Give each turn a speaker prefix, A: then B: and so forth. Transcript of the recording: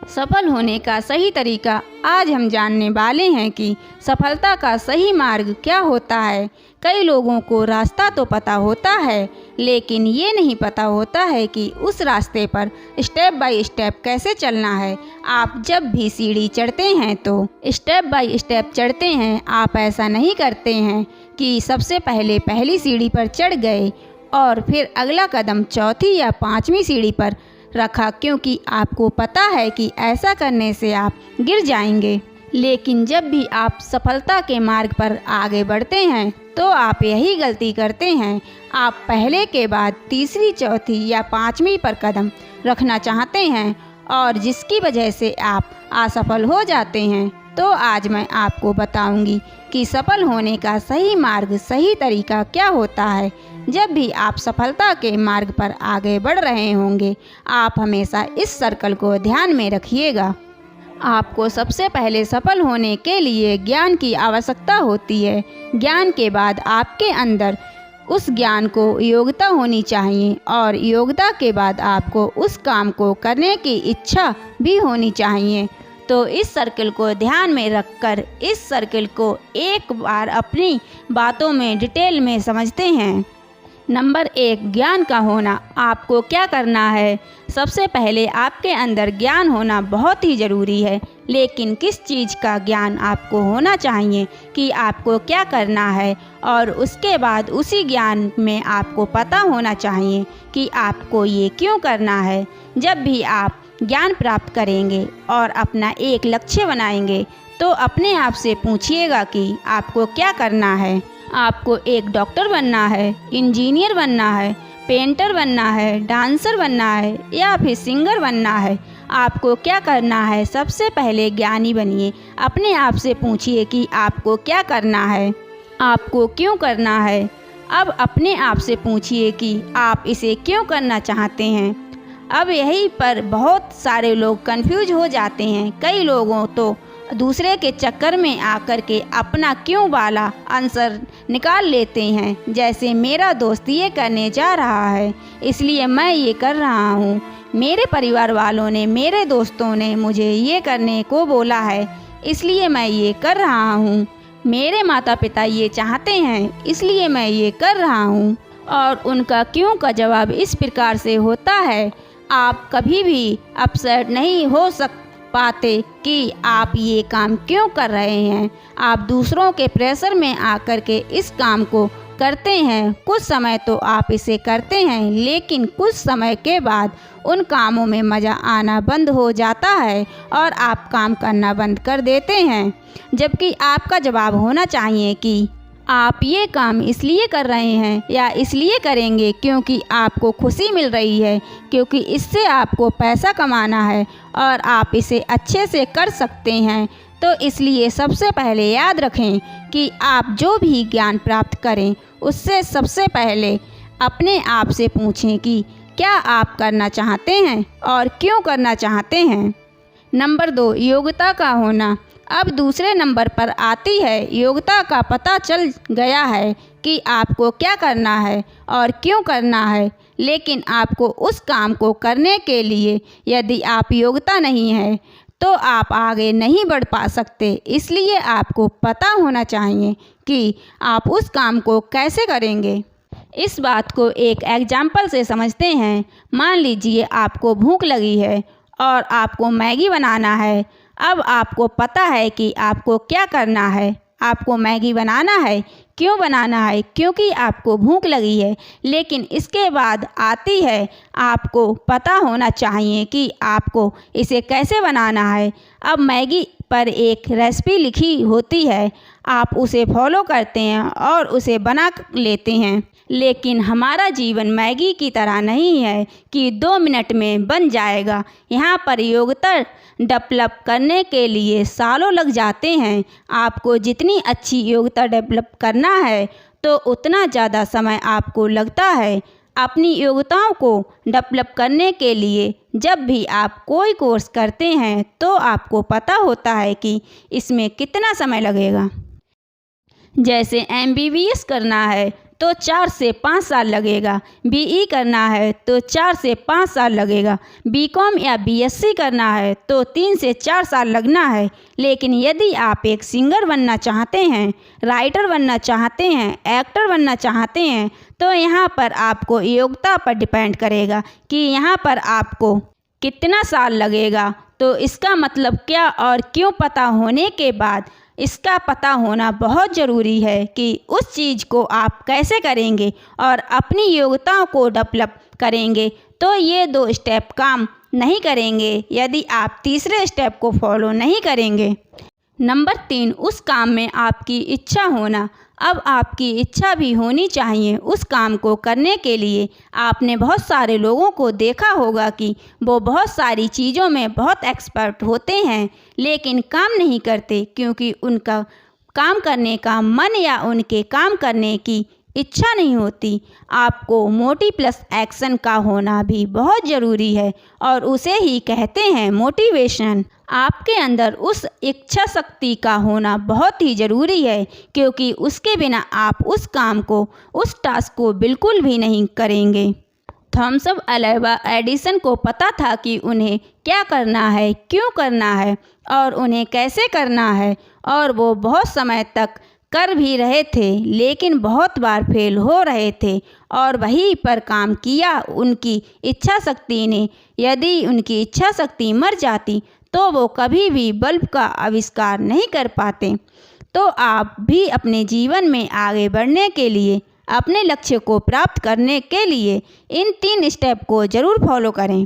A: सफल होने का सही तरीका आज हम जानने वाले हैं कि सफलता का सही मार्ग क्या होता है। कई लोगों को रास्ता तो पता होता है, लेकिन ये नहीं पता होता है कि उस रास्ते पर स्टेप बाय स्टेप कैसे चलना है। आप जब भी सीढ़ी चढ़ते हैं तो स्टेप बाय स्टेप चढ़ते हैं। आप ऐसा नहीं करते हैं कि सबसे पहले पहली सीढ़ी पर चढ़ गए और फिर अगला कदम चौथी या पांचवी सीढ़ी पर रखा, क्योंकि आपको पता है कि ऐसा करने से आप गिर जाएंगे। लेकिन जब भी आप सफलता के मार्ग पर आगे बढ़ते हैं तो आप यही गलती करते हैं। आप पहले के बाद तीसरी, चौथी या पांचवी पर कदम रखना चाहते हैं और जिसकी वजह से आप असफल हो जाते हैं। तो आज मैं आपको बताऊंगी कि सफल होने का सही मार्ग, सही तरीका क्या होता है। जब भी आप सफलता के मार्ग पर आगे बढ़ रहे होंगे, आप हमेशा इस सर्कल को ध्यान में रखिएगा। आपको सबसे पहले सफल होने के लिए ज्ञान की आवश्यकता होती है। ज्ञान के बाद आपके अंदर उस ज्ञान को योग्यता होनी चाहिए और योग्यता के बाद आपको उस काम को करने की इच्छा भी होनी चाहिए। तो इस सर्कल को ध्यान में रखकर इस सर्कल को एक बार अपनी बातों में डिटेल में समझते हैं। नंबर 1, ज्ञान का होना। आपको क्या करना है? सबसे पहले आपके अंदर ज्ञान होना बहुत ही ज़रूरी है, लेकिन किस चीज़ का ज्ञान आपको होना चाहिए कि आपको क्या करना है, और उसके बाद उसी ज्ञान में आपको पता होना चाहिए कि आपको ये क्यों करना है। जब भी आप ज्ञान प्राप्त करेंगे और अपना एक लक्ष्य बनाएंगे तो अपने आप से पूछिएगा कि आपको क्या करना है। आपको एक डॉक्टर बनना है, इंजीनियर बनना है, पेंटर बनना है, डांसर बनना है या फिर सिंगर बनना है। आपको क्या करना है? सबसे पहले ज्ञानी बनिए। अपने आप से पूछिए कि आपको क्या करना है, आपको क्यों करना है। अब अपने आप से पूछिए कि आप इसे क्यों करना चाहते हैं। अब यहीं पर बहुत सारे लोग कंफ्यूज हो जाते हैं। कई लोगों तो दूसरे के चक्कर में आकर के अपना क्यों वाला आंसर निकाल लेते हैं। जैसे मेरा दोस्त ये करने जा रहा है इसलिए मैं ये कर रहा हूँ, मेरे परिवार वालों ने, मेरे दोस्तों ने मुझे ये करने को बोला है इसलिए मैं ये कर रहा हूँ, मेरे माता पिता ये चाहते हैं इसलिए मैं ये कर रहा हूँ। और उनका क्यों का जवाब इस प्रकार से होता है। आप कभी भी अपसेट नहीं हो पाते कि आप ये काम क्यों कर रहे हैं। आप दूसरों के प्रेशर में आकर के इस काम को करते हैं। कुछ समय तो आप इसे करते हैं, लेकिन कुछ समय के बाद उन कामों में मज़ा आना बंद हो जाता है और आप काम करना बंद कर देते हैं। जबकि आपका जवाब होना चाहिए कि आप ये काम इसलिए कर रहे हैं या इसलिए करेंगे क्योंकि आपको खुशी मिल रही है, क्योंकि इससे आपको पैसा कमाना है और आप इसे अच्छे से कर सकते हैं। तो इसलिए सबसे पहले याद रखें कि आप जो भी ज्ञान प्राप्त करें उससे सबसे पहले अपने आप से पूछें कि क्या आप करना चाहते हैं और क्यों करना चाहते हैं। नंबर 2, योग्यता का होना। अब दूसरे नंबर पर आती है योग्यता का। पता चल गया है कि आपको क्या करना है और क्यों करना है, लेकिन आपको उस काम को करने के लिए यदि आप योग्यता नहीं है तो आप आगे नहीं बढ़ पा सकते। इसलिए आपको पता होना चाहिए कि आप उस काम को कैसे करेंगे। इस बात को एक एग्जाम्पल से समझते हैं। मान लीजिए आपको भूख लगी है और आपको मैगी बनाना है। अब आपको पता है कि आपको क्या करना है। आपको मैगी बनाना है। क्यों बनाना है? क्योंकि आपको भूख लगी है। लेकिन इसके बाद आती है, आपको पता होना चाहिए कि आपको इसे कैसे बनाना है। अब मैगी पर एक रेसिपी लिखी होती है, आप उसे फॉलो करते हैं और उसे बना लेते हैं। लेकिन हमारा जीवन मैगी की तरह नहीं है कि 2 मिनट में बन जाएगा। यहाँ पर योग्यता डेवलप करने के लिए सालों लग जाते हैं। आपको जितनी अच्छी योग्यता डेवलप करना है तो उतना ज़्यादा समय आपको लगता है। अपनी योग्यताओं को डेवलप करने के लिए जब भी आप कोई कोर्स करते हैं तो आपको पता होता है कि इसमें कितना समय लगेगा। जैसे MBBS करना है तो 4 से 5 साल लगेगा, बीई करना है तो 4 से 5 साल लगेगा, बीकॉम या बीएससी करना है तो 3 से 4 साल लगना है। लेकिन यदि आप एक सिंगर बनना चाहते हैं, राइटर बनना चाहते हैं, एक्टर बनना चाहते हैं, तो यहाँ पर आपको योग्यता पर डिपेंड करेगा कि यहाँ पर आपको कितना साल लगेगा। तो इसका मतलब क्या और क्यों पता होने के बाद इसका पता होना बहुत ज़रूरी है कि उस चीज़ को आप कैसे करेंगे और अपनी योग्यताओं को डेवलप करेंगे। तो ये 2 स्टेप काम नहीं करेंगे यदि आप तीसरे स्टेप को फॉलो नहीं करेंगे। नंबर 3, उस काम में आपकी इच्छा होना। अब आपकी इच्छा भी होनी चाहिए उस काम को करने के लिए। आपने बहुत सारे लोगों को देखा होगा कि वो बहुत सारी चीज़ों में बहुत एक्सपर्ट होते हैं लेकिन काम नहीं करते क्योंकि उनका काम करने का मन या उनके काम करने की इच्छा नहीं होती। आपको मोटिव प्लस एक्शन का होना भी बहुत ज़रूरी है और उसे ही कहते हैं मोटिवेशन। आपके अंदर उस इच्छा शक्ति का होना बहुत ही ज़रूरी है क्योंकि उसके बिना आप उस काम को, उस टास्क को बिल्कुल भी नहीं करेंगे। थॉमस अल्वा एडिसन को पता था कि उन्हें क्या करना है, क्यों करना है और उन्हें कैसे करना है, और वो बहुत समय तक कर भी रहे थे लेकिन बहुत बार फेल हो रहे थे और वहीं पर काम किया उनकी इच्छा शक्ति ने। यदि उनकी इच्छा शक्ति मर जाती तो वो कभी भी बल्ब का आविष्कार नहीं कर पाते। तो आप भी अपने जीवन में आगे बढ़ने के लिए, अपने लक्ष्य को प्राप्त करने के लिए इन 3 स्टेप को ज़रूर फॉलो करें।